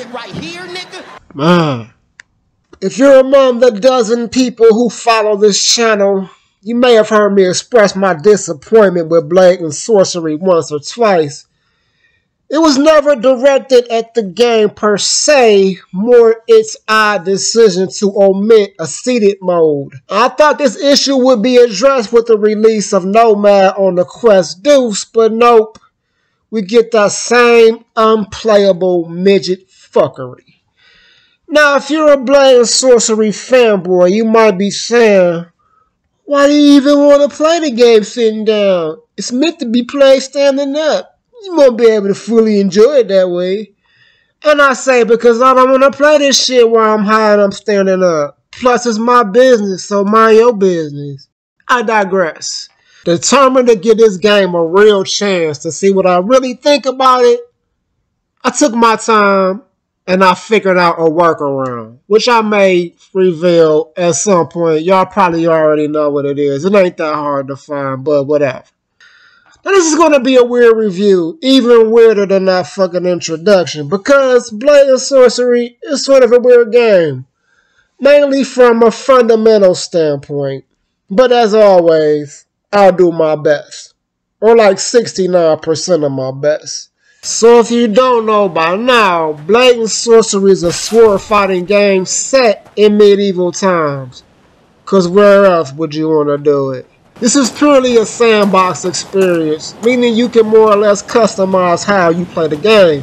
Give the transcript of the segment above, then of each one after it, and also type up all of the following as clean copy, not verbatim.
shit right here, nigga. Man, if you're among the dozen people who follow this channel, you may have heard me express my disappointment with blatant sorcery once or twice. It was never directed at the game per se, more its odd decision to omit a seated mode. I thought this issue would be addressed with the release of Nomad on the Quest Deuce, but nope. We get that same unplayable midget fuckery. Now, if you're a blatant sorcery fanboy, you might be saying, why do you even want to play the game sitting down? It's meant to be played standing up. You won't be able to fully enjoy it that way. And I say because I don't want to play this shit while I'm high and I'm standing up. Plus, it's my business, so mind your business. I digress. Determined to give this game a real chance to see what I really think about it, I took my time and I figured out a workaround, which I may reveal at some point. Y'all probably already know what it is. It ain't that hard to find, but whatever. Now this is going to be a weird review, even weirder than that fucking introduction, because Blatant Sorcery is sort of a weird game, mainly from a fundamental standpoint. But as always, I'll do my best, or like 69% of my best. So if you don't know by now, Blatant Sorcery is a sword fighting game set in medieval times, cause where else would you want to do it? This is purely a sandbox experience, meaning you can more or less customize how you play the game.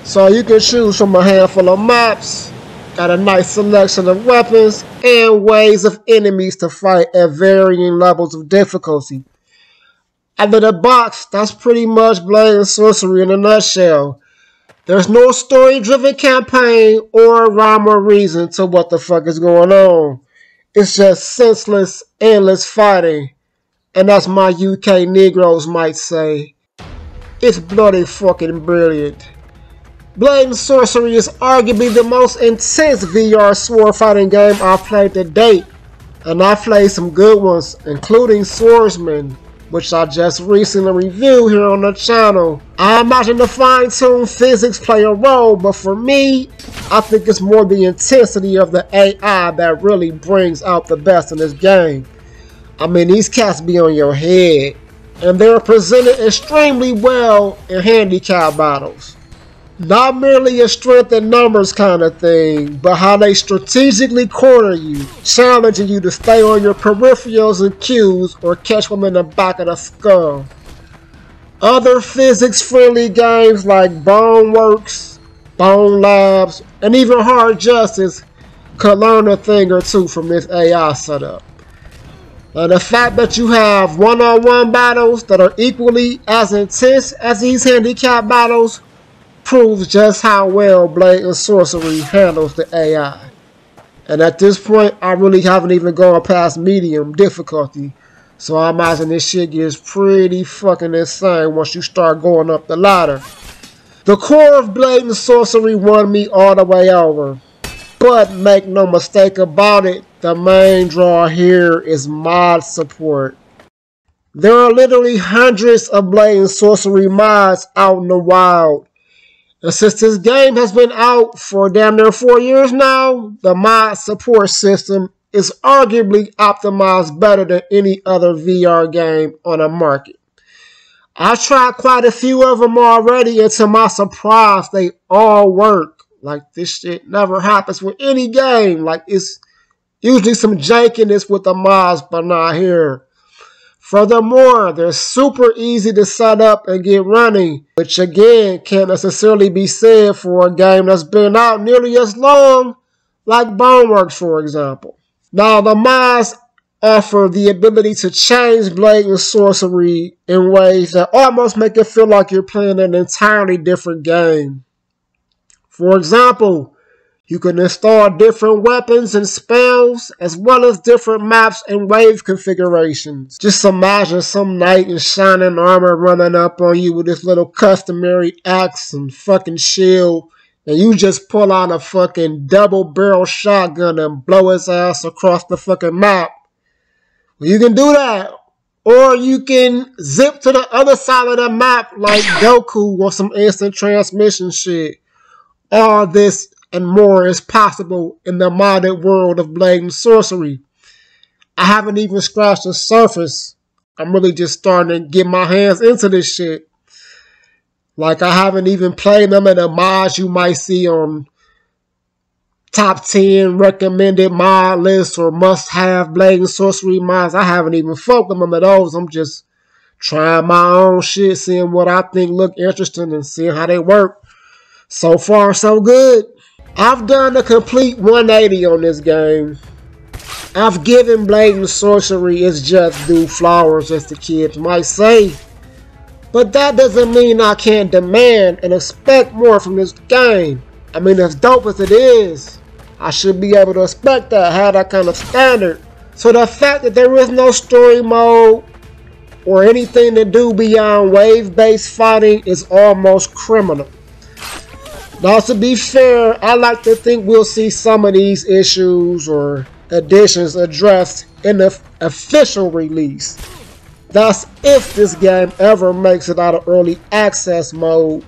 So you can choose from a handful of maps, got a nice selection of weapons, and ways of enemies to fight at varying levels of difficulty. Out of the box, that's pretty much Blatant Sorcery in a nutshell. There's no story-driven campaign or rhyme or reason to what the fuck is going on. It's just senseless, endless fighting. And as my UK Negroes might say, it's bloody fucking brilliant. Blatant Sorcery is arguably the most intense VR sword fighting game I've played to date. And I've played some good ones, including Swordsman, which I just recently reviewed here on the channel. I imagine the fine-tuned physics play a role, but for me, I think it's more the intensity of the AI that really brings out the best in this game. I mean, these cats be on your head, and they're presented extremely well in handicap battles. Not merely a strength in numbers kind of thing, but how they strategically corner you, challenging you to stay on your peripherals and cues or catch them in the back of the skull. Other physics-friendly games like Boneworks, Bone Labs, and even Hard Justice could learn a thing or two from this AI setup. And the fact that you have one-on-one battles that are equally as intense as these handicap battles proves just how well Blatant Sorcery handles the AI. And at this point, I really haven't even gone past medium difficulty. So I imagine this shit gets pretty fucking insane once you start going up the ladder. The core of Blatant Sorcery won me all the way over. But make no mistake about it, the main draw here is mod support. There are literally hundreds of Blatant Sorcery mods out in the wild. And since this game has been out for damn near 4 years now, the mod support system is arguably optimized better than any other VR game on the market. I've tried quite a few of them already, and to my surprise, they all work. Like, this shit never happens with any game. Like, it's usually some jankiness with the mods, but not here. Furthermore, they're super easy to set up and get running, which again can't necessarily be said for a game that's been out nearly as long, like Boneworks, for example. Now, the mods offer the ability to change Blatant Sorcery in ways that almost make it feel like you're playing an entirely different game. For example, you can install different weapons and spells, as well as different maps and wave configurations. Just imagine some knight in shining armor running up on you with this little customary axe and fucking shield, and you just pull out a fucking double-barrel shotgun and blow his ass across the fucking map. Well, you can do that. Or you can zip to the other side of the map like Goku or some instant transmission shit. All this and more is possible in the modded world of Blade and Sorcery. I haven't even scratched the surface. I'm really just starting to get my hands into this shit. Like, I haven't even played them in the mods you might see on top 10 recommended mod lists or must-have Blade and Sorcery mods. I haven't even fucked with them of those. I'm just trying my own shit, seeing what I think look interesting and seeing how they work. So far, so good. I've done a complete 180 on this game. I've given Blade and Sorcery its just due flowers, as the kids might say. But that doesn't mean I can't demand and expect more from this game. I mean, as dope as it is, I should be able to expect that, have that kind of standard. So the fact that there is no story mode or anything to do beyond wave-based fighting is almost criminal. Now, to be fair, I like to think we'll see some of these issues or additions addressed in the official release. That's if this game ever makes it out of early access mode,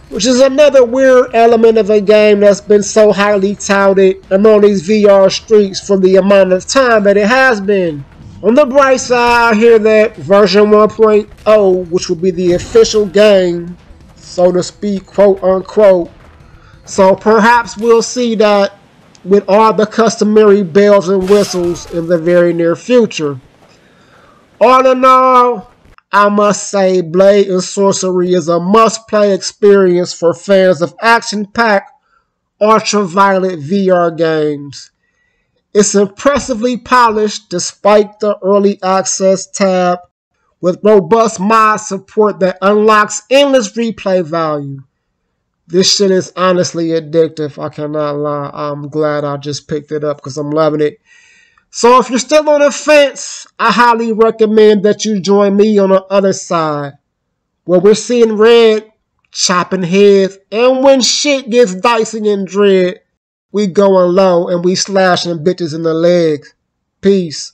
which is another weird element of a game that's been so highly touted and on these VR streets for the amount of time that it has been. On the bright side, I hear that version 1.0, which will be the official game, so to speak, quote unquote. So perhaps we'll see that with all the customary bells and whistles in the very near future. All in all, I must say Blade and Sorcery is a must-play experience for fans of action-packed, ultra-violent VR games. It's impressively polished despite the early access tab, with robust mod support that unlocks endless replay value. This shit is honestly addictive, I cannot lie. I'm glad I just picked it up because I'm loving it. So if you're still on the fence, I highly recommend that you join me on the other side, where we're seeing red, chopping heads, and when shit gets dicey and dread, we going low and we slashing bitches in the legs. Peace.